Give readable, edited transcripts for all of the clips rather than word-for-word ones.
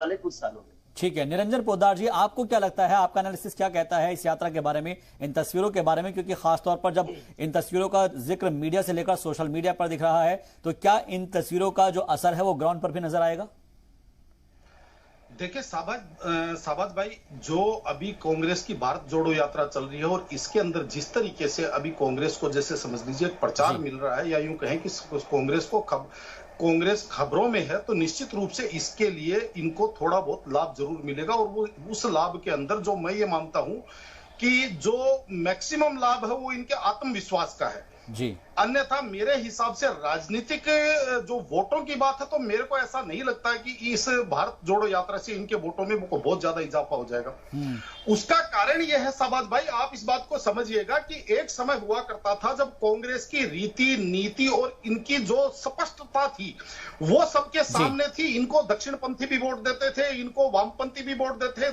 वाले कुछ सालों में। ठीक है, निरंजन पोद्दार जी, आपको क्या लगता है, आपका एनालिसिस क्या कहता है इस यात्रा के बारे में, इन तस्वीरों के बारे में? क्योंकि खासतौर पर जब इन तस्वीरों का जिक्र मीडिया से लेकर सोशल मीडिया पर दिख रहा है, तो क्या इन तस्वीरों का जो असर है वो ग्राउंड पर भी नजर आएगा? देखिए साबाज भाई, जो अभी कांग्रेस की भारत जोड़ो यात्रा चल रही है और इसके अंदर जिस तरीके से अभी कांग्रेस को जैसे समझ लीजिए प्रचार मिल रहा है, या यूं कहें कि कांग्रेस खबरों में है, तो निश्चित रूप से इसके लिए इनको थोड़ा बहुत लाभ जरूर मिलेगा। और वो उस लाभ के अंदर जो मैं ये मानता हूं कि जो मैक्सिमम लाभ है वो इनके आत्मविश्वास का है जी। अन्यथा मेरे हिसाब से राजनीतिक जो वोटों की बात है, तो मेरे को ऐसा नहीं लगता है कि इस भारत जोड़ो यात्रा से इनके वोटों में बहुत ज्यादा इजाफा हो जाएगा। उसका कारण यह है साबाज भाई, आप इस बात को समझिएगा कि एक समय हुआ करता था जब कांग्रेस की रीति नीति और इनकी जो स्पष्टता थी वो सबके सामने थी। इनको दक्षिणपंथी भी वोट देते थे, इनको वामपंथी भी वोट देते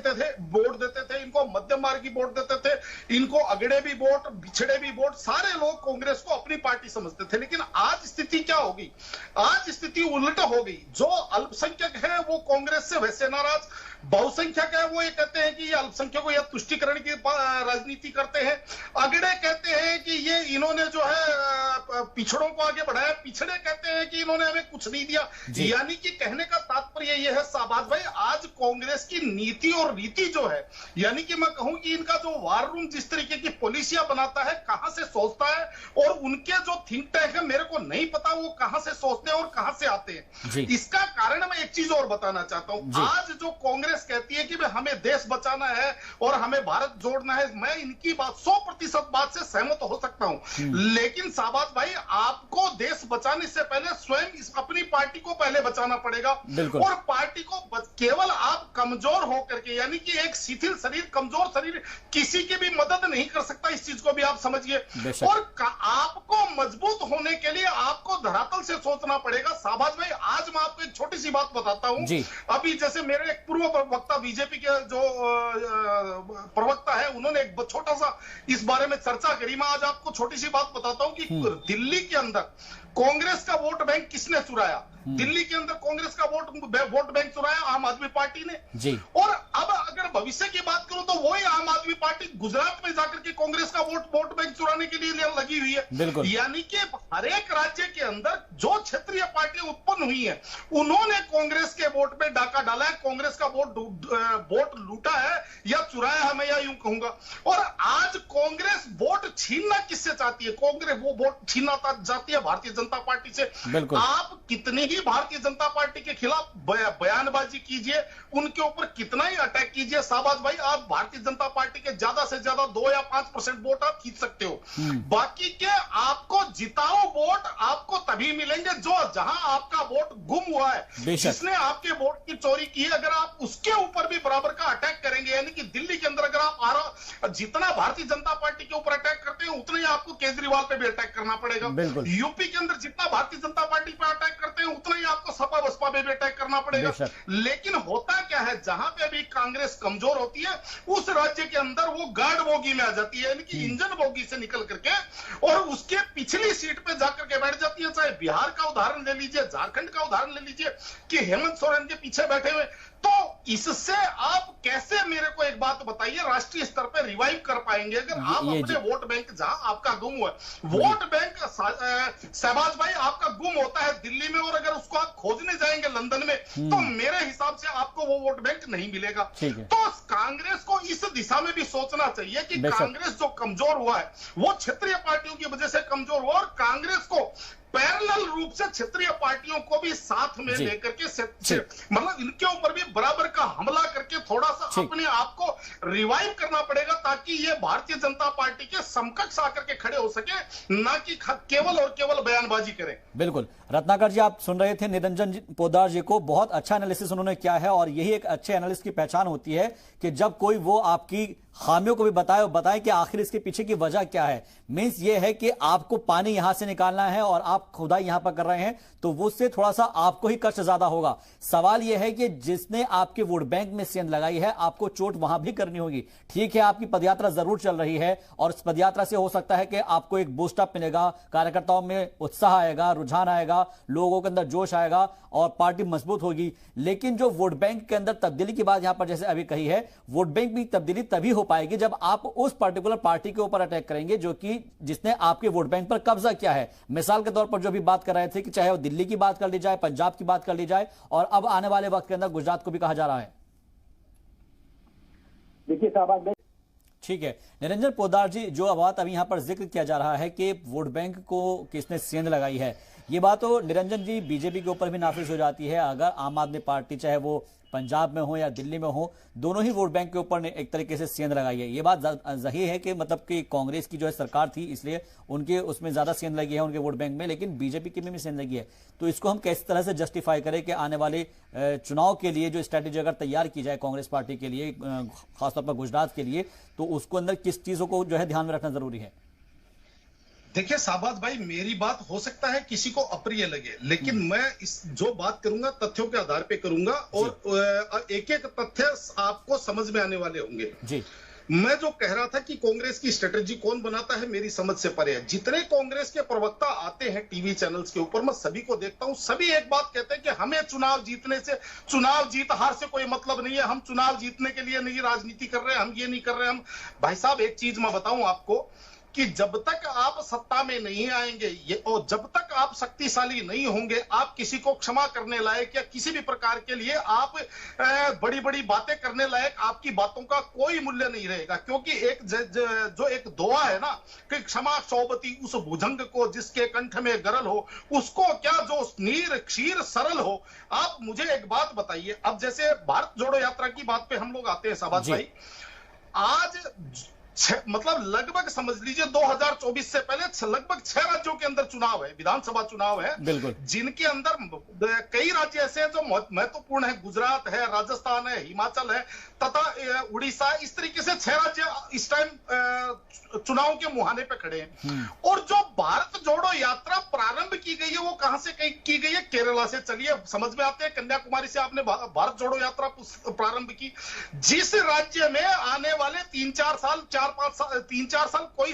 थे, इनको मध्यम मार्गी वोट देते थे, इनको अगड़े भी वोट, बिछड़े भी वोट, सारे लोग कांग्रेस को अपनी पार्टी समझते थे। लेकिन आज स्थिति क्या होगी? आज स्थिति उल्ट हो गई। जो अल्पसंख्यक है वो कांग्रेस से वैसे नाराज, बहुसंख्यक है वो ये कहते हैं कि ये अल्पसंख्यकों या तुष्टीकरण की राजनीति करते हैं, अगड़े कहते हैं कि ये इन्होंने जो है पिछड़ों को आगे बढ़ाया, पिछड़े कहते हैं कि इन्होंने हमें कुछ नहीं दिया। यानी कि कहने का तात्पर्य यह है साबाज भाई, आज कांग्रेस की नीति और रीति जो है, यानी कि मैं कहूं कि इनका जो वार रूम जिस तरीके की पॉलिसियां बनाता है, कहां से सोचता है, और उनके जो थिंक टैंक है मेरे को नहीं पता वो कहां से सोचते हैं और कहां से आते हैं। इसका कारण मैं एक चीज और बताना चाहता हूं। आज जो कांग्रेस कहती है कि हमें देश बचाना है और हमें भारत जोड़ना है, मैं इनकी बात 100% बात से सहमत हो सकता हूं। लेकिन साबाज भाई, आपको देश बचाने से पहले स्वयं अपनी पार्टी को पहले बचाना पड़ेगा। और पार्टी को केवल आप कमजोर होकर के, यानी कि एक शिथिल शरीर, कमजोर शरीर किसी की भी मदद नहीं कर सकता। इस चीज को भी आप समझिए। और आपको मजबूत होने के लिए आपको धरातल से सोचना पड़ेगा। साबाज भाई, आज मैं आपको एक छोटी सी बात बताता हूं। अभी जैसे मेरे एक पूर्व प्रवक्ता, बीजेपी के जो प्रवक्ता है, उन्होंने एक छोटा सा इस बारे में चर्चा करी। मैं आज आपको छोटी सी बात बताता हूं कि दिल्ली के अंदर कांग्रेस का वोट बैंक किसने चुराया? दिल्ली के अंदर कांग्रेस का वोट बैंक चुराया आम आदमी पार्टी ने जी। और अब अगर भविष्य की बात करूं तो वही आम आदमी पार्टी गुजरात में जाकर के कांग्रेस का वोट बैंक चुराने के लिए लगी हुई है। यानी कि हर एक राज्य के अंदर जो क्षेत्रीय पार्टियां उत्पन्न हुई है, उन्होंने कांग्रेस के वोट पे डाका डाला है, कांग्रेस का वोट लूटा है या चुराया है, मैं या यूं कहूंगा। और आज कांग्रेस वोट छीनना किससे चाहती है? कांग्रेस वो वोट छीनना चाहती है भारतीय जनता पार्टी से। आप कितनी ही भारतीय जनता पार्टी के खिलाफ बयानबाजी कीजिए, उनके ऊपर कितना ही अटैक कीजिए, साबाज भाई, आप भारतीय जनता पार्टी के ज्यादा से ज्यादा 2 या 5% वोट आप खींच सकते हो। बाकी के आपको जिताओ वोट आपको तभी मिलेंगे जहां आपका वोट गुम हुआ है, जिसने आपके वोट की चोरी की है। अगर आप उसके ऊपर भी बराबर का अटैक करेंगे, यानी कि दिल्ली के अंदर अगर आप जितना भारतीय जनता पार्टी के ऊपर अटैक करते हैं, उतना ही आपको केजरीवाल पे भी अटैक करना पड़ेगा। यूपी के अंदर जितना भारतीय जनता पार्टी पे अटैक करते हैं, उतना ही आपको सपा बसपा पे भी अटैक करना पड़ेगा। लेकिन होता क्या है, जहां पे भी कांग्रेस कमजोर होती है, उस राज्य के अंदर वो गार्ड बोगी में आ जाती है, यानी कि इंजन बोगी से निकल करके और उसके पिछली सीट पे जाकर के बैठ जाती है। चाहे बिहार का उदाहरण ले लीजिए, झारखंड का उदाहरण ले लीजिए कि हेमंत सोरेन के पीछे बैठे हुए। तो इससे आप कैसे, मेरे को एक बात बताइए, राष्ट्रीय स्तर पे रिवाइव कर पाएंगे अगर आप अपने वोट बैंक, जहां आपका गुम हुआ वोट बैंक शहबाज भाई आपका गुम होता है दिल्ली में, और अगर उसको आप खोजने जाएंगे लंदन में, तो मेरे हिसाब से आपको वो वोट बैंक नहीं मिलेगा। तो कांग्रेस को इस दिशा में भी सोचना चाहिए कि कांग्रेस जो कमजोर हुआ है वो क्षेत्रीय पार्टियों की वजह से कमजोर हुआ, और कांग्रेस को पैरेलल रूप से क्षेत्रीय पार्टियों को भी साथ में लेकर के मतलब इनके ऊपर भी बराबर का हमला करके थोड़ा सा अपने आप को रिवाइव करना पड़ेगा, ताकि ये भारतीय जनता पार्टी के समकक्ष आकर के खड़े हो सके, ना कि केवल और केवल बयानबाजी करें। बिल्कुल, रत्नाकर जी, आप सुन रहे थे निरंजन पोद्दार जी को, बहुत अच्छा एनालिसिस उन्होंने किया है। और यही एक अच्छे एनालिस्ट की पहचान होती है कि जब कोई वो आपकी खामियों को भी बताएं कि आखिर इसके पीछे की वजह क्या है। मींस ये है कि आपको पानी यहां से निकालना है और आप खुदाई यहां पर कर रहे हैं, तो वो उससे थोड़ा सा आपको ही कष्ट ज्यादा होगा। सवाल यह है कि जिसने आपके वोट बैंक में सेंध लगाई है, आपको चोट वहां भी करनी होगी। ठीक है, आपकी पदयात्रा जरूर चल रही है और इस पदयात्रा से हो सकता है कि आपको एक बूस्टअप मिलेगा, कार्यकर्ताओं में उत्साह आएगा, रुझान आएगा, लोगों के अंदर जोश आएगा और पार्टी मजबूत होगी। लेकिन जो वोट बैंक के अंदर तब्दीली की बात यहां पर जैसे अभी कही है, वोट बैंक में तब्दीली तभी हो पाएगी जब आप उस पर्टिकुलर पार्टी के ऊपर अटैक करेंगे जो कि जिसने आपके वोट बैंक पर कब्जा किया है। मिसाल के तौर पर जो भी बात कर रहे थे कि चाहे वो दिल्ली की बात कर ली जाए, पंजाब की बात कर ली जाए और अब आने वाले वक्त के अंदर गुजरात को भी कहा जा रहा है। देखिए साहब, ठीक है निरंजन पोद्दार जी, जो बात अभी यहां पर जिक्र किया जा रहा है कि वोट बैंक को किसने सेंध लगाई है, ये बात तो निरंजन जी बीजेपी के ऊपर भी नाफिज हो जाती है। अगर आम आदमी पार्टी चाहे वो पंजाब में हो या दिल्ली में हो, दोनों ही वोट बैंक के ऊपर ने एक तरीके से सेंध लगाई है। ये बात सही है कि मतलब कि कांग्रेस की जो है सरकार थी, इसलिए उनके उसमें ज्यादा सेंध लगी है उनके वोट बैंक में, लेकिन बीजेपी की में भी सेंध लगी है। तो इसको हम किस तरह से जस्टिफाई करें कि आने वाले चुनाव के लिए जो स्ट्रैटेजी अगर तैयार की जाए कांग्रेस पार्टी के लिए, खासतौर पर गुजरात के लिए, तो उसको अंदर किस चीजों को जो है ध्यान में रखना जरूरी है? देखिए शाहबाज भाई, मेरी बात हो सकता है किसी को अप्रिय लगे, लेकिन मैं इस जो बात करूंगा तथ्यों के आधार पे करूंगा और एक एक तथ्य आपको समझ में आने वाले होंगे जी। मैं जो कह रहा था कि कांग्रेस की स्ट्रेटेजी कौन बनाता है, मेरी समझ से परे है। जितने कांग्रेस के प्रवक्ता आते हैं टीवी चैनल्स के ऊपर, मैं सभी को देखता हूं, सभी एक बात कहते हैं कि हमें चुनाव जीतने से, चुनाव जीत हार से कोई मतलब नहीं है, हम चुनाव जीतने के लिए नहीं राजनीति कर रहे हैं, हम ये नहीं कर रहे हैं। हम भाई साहब, एक चीज मैं बताऊं आपको कि जब तक आप सत्ता में नहीं आएंगे और जब तक आप शक्तिशाली नहीं होंगे, आप किसी को क्षमा करने लायक या किसी भी प्रकार के लिए आप बड़ी बड़ी बातें करने लायक आपकी बातों का कोई मूल्य नहीं रहेगा। क्योंकि एक जो एक दुआ है ना कि क्षमा सौबती उस भुजंग को जिसके कंठ में गरल हो, उसको क्या जो नीर क्षीर सरल हो। आप मुझे एक बात बताइए, अब जैसे भारत जोड़ो यात्रा की बात पे हम लोग आते हैं साबाज भाई, आज मतलब लगभग समझ लीजिए 2024 से पहले लगभग 6 राज्यों के अंदर चुनाव है, विधानसभा चुनाव है, जिनके अंदर कई राज्य ऐसे हैं जो महत्वपूर्ण है। गुजरात है, राजस्थान है, हिमाचल है तथा उड़ीसा। इस तरीके से 6 राज्य इस टाइम चुनाव के मुहाने पे खड़े हैं। और जो भारत जोड़ो यात्रा प्रारंभ की गई है वो कहां से की गई है? केरला से। चलिए समझ में आते हैं, कन्याकुमारी से आपने भारत जोड़ो यात्रा प्रारंभ की। जिस राज्य में आने वाले 3-4 साल कोई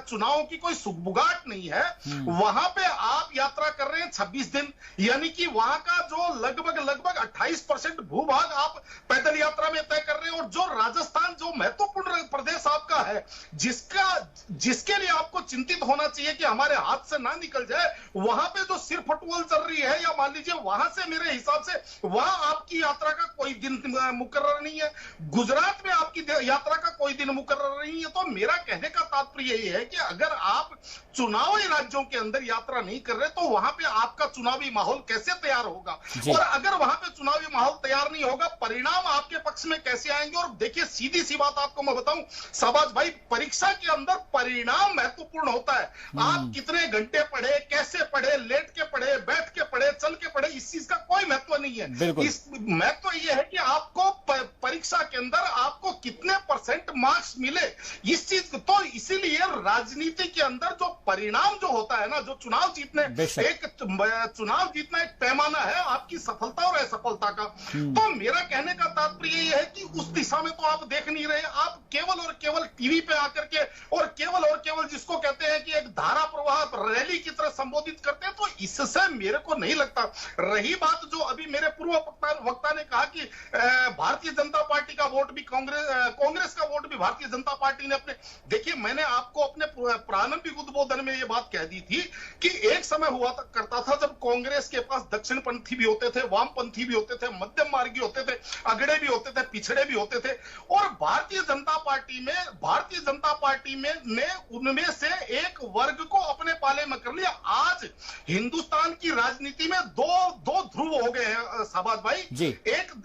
चुनाव की कोई सुगबुगाहट नहीं है, वहां पे आप यात्रा कर रहे हैं 26 दिन, यानी कि वहां का जो लगभग 28% भूभाग आप पैदल यात्रा में तय कर रहे हैं। और जो राजस्थान, जो महत्वपूर्ण प्रदेश आपका है, जिसके लिए आपको चिंतित होना चाहिए कि हमारे हाथ से ना निकल जाए, वहां पे जो सिर फटुअल चल रही है, या मान लीजिए वहां से मेरे हिसाब से वहां आपकी यात्रा का कोई दिन मुकर्रर नहीं है, गुजरात में आपकी यात्रा का कोई दिन मुकर्रर नहीं है। तो मेरा कहने का तात्पर्य यही है कि अगर आप चुनावी राज्यों के अंदर यात्रा नहीं कर रहे, तो वहां पे आपका चुनावी माहौल कैसे तैयार होगा? और अगर वहां पे चुनावी माहौल तैयार नहीं होगा, परिणाम आपके पक्ष में कैसे आएंगे? और देखिए सीधी सी बात आपको मैं बताऊं शाहबाज भाई, परीक्षा के अंदर परिणाम महत्वपूर्ण होता है। आप कितने घंटे पढ़े, कैसे पढ़े, लेट के पढ़े, बैठ के पढ़े, चल के पढ़े, इस चीज का कोई महत्व नहीं है। इस महत्व यह है कि आपको परीक्षा के अंदर आपको कितने % मार्क्स मिले, इस चीज। तो इसीलिए राजनीति के अंदर जो परिणाम जो होता है ना, जो चुनाव जीतने एक पैमाना है आपकी सफलता और असफलता का। तो मेरा कहने का तात्पर्य यह है कि उस दिशा में तो आप देख नहीं रहे, आप केवल और केवल टीवी पे आकर के और केवल जिसको कहते हैं कि एक धारा प्रवाह रैली की तरह संबोधित करते हैं। तो इससे मेरे को नहीं लगता। रही बात जो अभी मेरे पूर्व वक्ता ने कहा कि भारतीय जनता पार्टी का वोट भी कांग्रेस का वोट भी भारतीय जनता पार्टी ने अपने, देखिए मैंने आपको अपने प्रारंभिक उद्बोधन में यह बात कह दी थी कि एक समय हुआ करता था जब कांग्रेस के पास दक्षिणपंथी भी होते थे, वामपंथी भी होते थे, मध्यम मार्गी होते थे, अगड़े भी होते थे, पिछड़े भी होते थे। और भारतीय जनता पार्टी में ने उनमें से एक वर्ग को अपने पाले में कर लिया। आज हिंदुस्तान की राजनीति में दो ध्रुव हो गए हैं शाहबाज भाई, एक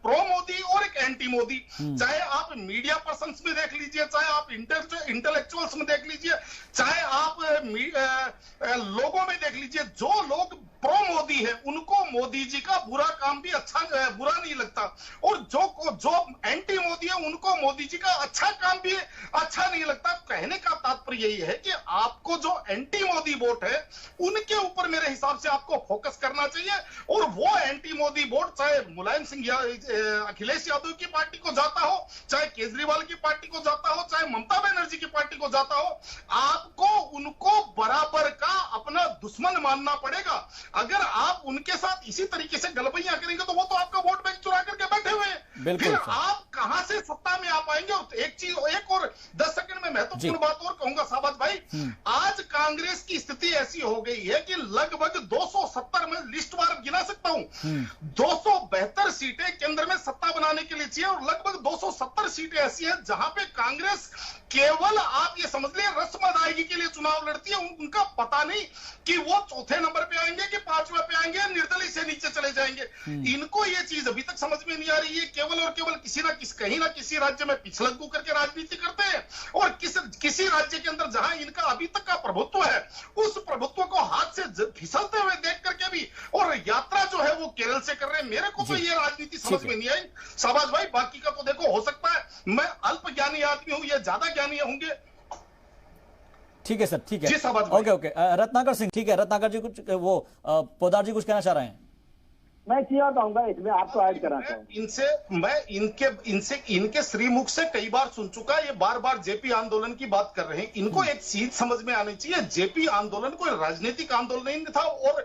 प्रो मोदी और एक एंटी मोदी। चाहे आप मीडिया पर्सन्स में देख लीजिए, चाहे आप इंटेलेक्चुअल्स में देख लीजिए, चाहे आप लोगों में देख लीजिए, जो लोग प्रो मोदी है उनको मोदी जी का बुरा काम भी बुरा नहीं लगता, और जो एंटी मोदी है उनको मोदी जी का अच्छा काम भी अच्छा नहीं लगता। कहने का तात्पर्य यही है कि आपको जो एंटी मोदी वोट है उनके ऊपर मेरे हिसाब से आपको फोकस करना चाहिए, और वो एंटी मोदी वोट चाहे मुलायम सिंह या अखिलेश यादव की पार्टी को जाता हो, चाहे केजरीवाल की पार्टी को जाता हो, चाहे ममता बनर्जी की पार्टी को जाता हो, आपको उनको बराबर का अपना दुश्मन मानना पड़ेगा। अगर आप उनके साथ इसी तरीके से गलबैयां करेंगे तो वो तो आपका वोट बैंक चुरा करके बैठे हुए हैं, फिर आप कहां से सत्ता में आ पाएंगे। और एक और 10 सेकंड में महत्वपूर्ण बात और कहूंगा शाहबाज भाई, आज कांग्रेस की स्थिति ऐसी हो गई है कि लगभग 270 में लिस्ट वार गिना सकता हूं, 272 सीटें केंद्र में सत्ता बनाने के लिए चाहिए, और लगभग 270 सीटें ऐसी हैं जहां पे कांग्रेस केवल आप ये समझ लें रस्म अदायगी के लिए चुनाव लड़ती है। उनका पता नहीं कि वो चौथे नंबर पे आएंगे कि 5वें पे आएंगे, निर्दलीय से नीचे चले जाएंगे। इनको ये चीज अभी तक समझ में नहीं आ रही है। केवल और केवल कहीं ना किसी राज्य में पिछलग्गू करके राजनीति करते हैं, और किसी राज्य के अंदर जहां इनका अभी तक का प्रभुत्व है उस प्रभुत्व को हाथ से फिसलते हुए देख करके भी, और यात्रा जो है वो केरल से कर रहे हैं। मेरे को तो ये राजनीति समझ में नहीं आई शाहबाज भाई। बाकी का तो देखो, हो सकता है मैं अल्प ज्ञानी आदमी हूं, ये ज्यादा ज्ञानी होंगे। ठीक है सर, ठीक है, जी ओके ओके। रत्नाकर सिंह, ठीक है, रत्नाकर जी कुछ वो पोद्दार जी कुछ कहना चाह रहे हैं। मैं क्या कहूंगा इसमें, आपको ऐड कराता हूं। इनके श्रीमुख से कई बार सुन चुका, ये बार बार जेपी आंदोलन की बात कर रहे हैं। इनको एक चीज समझ में आनी चाहिए, जेपी आंदोलन कोई राजनीतिक आंदोलन नहीं था, और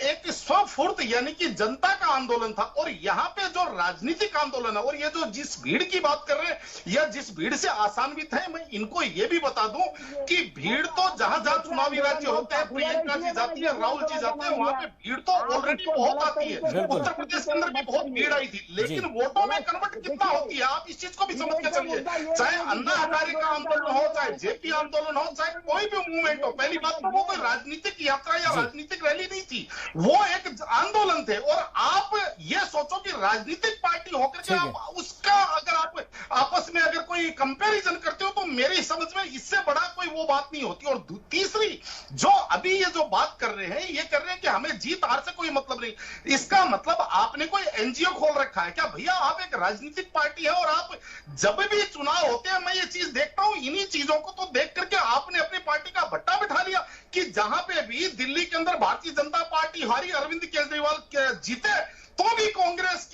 एक स्वफुर्त यानी कि जनता का आंदोलन था। और यहाँ पे जो राजनीतिक आंदोलन है, और ये जो जिस भीड़ की बात कर रहे हैं या जिस भीड़ से आसान्वित है, मैं इनको ये भी बता दूं कि भीड़ तो जहां जहां चुनावी राज्य होते हैं, प्रियंका जी जाती है, राहुल जी जाते हैं, वहां पे भीड़ तो ऑलरेडी बहुत आती है। उत्तर प्रदेश के अंदर भी बहुत भीड़ आई थी, लेकिन वोटों में कन्वर्ट कितना होती है आप इस चीज को भी समझ के चलिए। चाहे अन्ना हजारे का आंदोलन हो, चाहे जेपी आंदोलन हो, चाहे कोई भी मूवमेंट हो, पहली बात तो वो कोई राजनीतिक यात्रा या राजनीतिक रैली नहीं थी, वो एक आंदोलन थे। और आप ये सोचो कि राजनीतिक पार्टी होकर के आप उसका अगर आप आपस में अगर कोई कंपैरिजन करते हो, तो मेरी समझ में इससे बड़ा कोई वो बात नहीं होती। और तीसरी जो अभी ये जो बात कर रहे हैं, ये कर रहे हैं कि हमें जीत हार से कोई मतलब नहीं। इसका मतलब आपने कोई एनजीओ खोल रखा है क्या भैया? आप एक राजनीतिक पार्टी है, और आप जब भी चुनाव होते हैं, मैं ये चीज देखता हूं, इन्हीं चीजों को तो देख करके आपने अपनी पार्टी का भट्टा बिठा लिया कि जहां पे भी दिल्ली के अंदर भारतीय जनता पार्टी हारी, अरविंद केजरीवाल जीते, तो भी कांग्रेस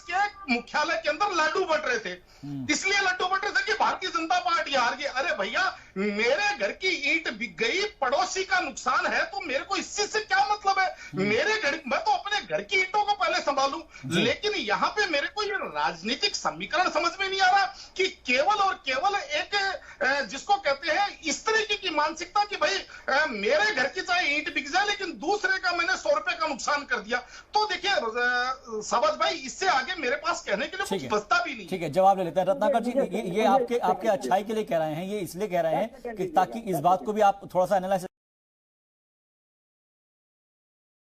के मुख्यालय के अंदर लड्डू बट रहे थे। इसलिए लड्डू बट रहे थे कि भारतीय जनता पार्टी हार गई। अरे भैया, मेरे घर की ईंट बिक गई, पड़ोसी का नुकसान है, तो मेरे को इस चीज से क्या मतलब है? मेरे घर, मैं तो अपने घर की ईंटों को पहले संभालूं। लेकिन यहाँ पे मेरे को ये राजनीतिक समीकरण समझ में नहीं आ रहा कि केवल और केवल एक जिसको कहते हैं इस तरीके की मानसिकता कि भाई मेरे घर की चाहे ईंट बिक जाए, लेकिन दूसरे का मैंने 100 रुपए का नुकसान कर दिया। तो देखिए शाहबाज भाई, इससे आगे मेरे पास कहने के लिए कुछ बचता भी नहीं। ठीक है, जवाब ले लेते हैं। रत्नाकर जी, ये आपके अच्छाई के लिए कह रहे हैं, ये इसलिए कह रहे हैं कि ताकि इस बात को भी आप थोड़ा सा एनालाइज